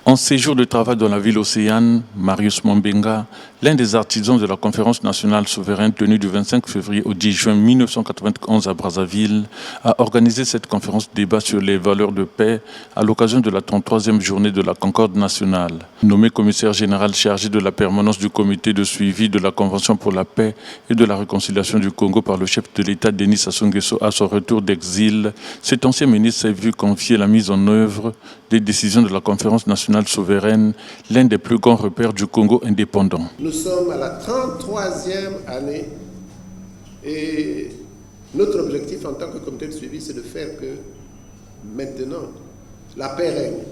En séjour de travail dans la ville océane, Marius Mombenga, l'un des artisans de la conférence nationale souveraine tenue du 25 février au 10 juin 1991 à Brazzaville, a organisé cette conférence débat sur les valeurs de paix à l'occasion de la 33e journée de la Concorde nationale. Nommé commissaire général chargé de la permanence du comité de suivi de la Convention pour la paix et de la réconciliation du Congo par le chef de l'État Denis Sassou Nguesso à son retour d'exil, cet ancien ministre s'est vu confier la mise en œuvre des décisions de la conférence nationale souveraine, l'un des plus grands repères du Congo indépendant. Nous sommes à la 33e année et notre objectif en tant que comité de suivi, c'est de faire que maintenant, la paix règne.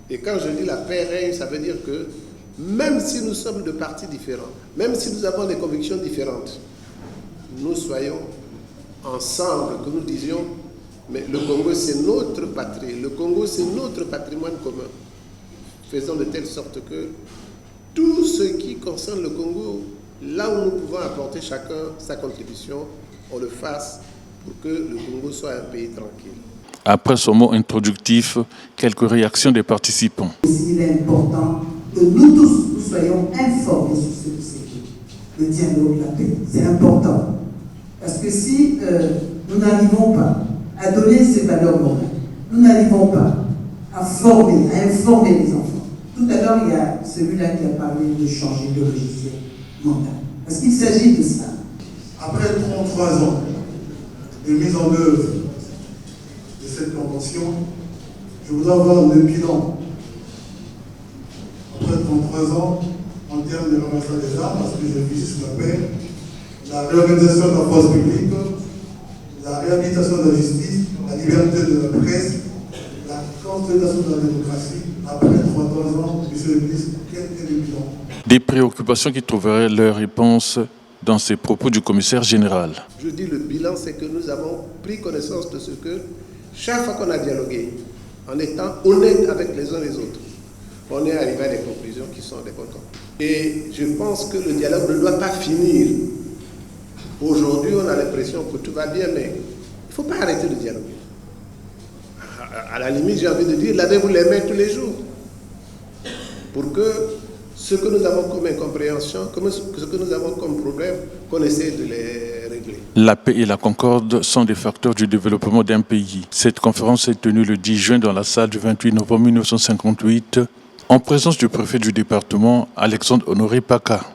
Et quand je dis la paix règne, ça veut dire que même si nous sommes de partis différents, même si nous avons des convictions différentes, nous soyons ensemble, que nous disions, mais le Congo c'est notre patrie, le Congo c'est notre patrimoine commun. Faisons de telle sorte que tout ce qui concerne le Congo, là où nous pouvons apporter chacun sa contribution, on le fasse pour que le Congo soit un pays tranquille. Après son mot introductif, quelques réactions des participants. Il est important que nous tous, nous soyons informés sur ce que c'est le dialogue, la paix. C'est important. Parce que si nous n'arrivons pas à donner ces valeurs morales, nous n'arrivons pas à former, à informer les enfants. Tout à l'heure, il y a celui-là qui a parlé de changer de logiciel mental. Parce qu'il s'agit de ça. Après 33 ans de mise en œuvre de cette convention, je voudrais avoir le bilan. Après 33 ans, en termes de ramassage des armes, parce que je vis sur la paix, la réorganisation de la force publique, la réhabilitation de la justice, la liberté de la presse, la consolidation de la démocratie. Après 33 ans, monsieur le ministre, quel est le bilan? Des préoccupations qui trouveraient leur réponse dans ces propos du commissaire général. Je dis le bilan, c'est que nous avons pris connaissance de ce que chaque fois qu'on a dialogué, en étant honnête avec les uns les autres, on est arrivé à des conclusions qui sont des bonnes conclusions. Et je pense que le dialogue ne doit pas finir. Aujourd'hui, on a l'impression que tout va bien, mais il ne faut pas arrêter de dialoguer. À la limite, j'ai envie de dire, lavez-vous les mains tous les jours. Pour que ce que nous avons comme incompréhension, ce que nous avons comme problème, qu'on essaie de les régler. La paix et la concorde sont des facteurs du développement d'un pays. Cette conférence est tenue le 10 juin dans la salle du 28 novembre 1958, en présence du préfet du département, Alexandre Honoré Paka.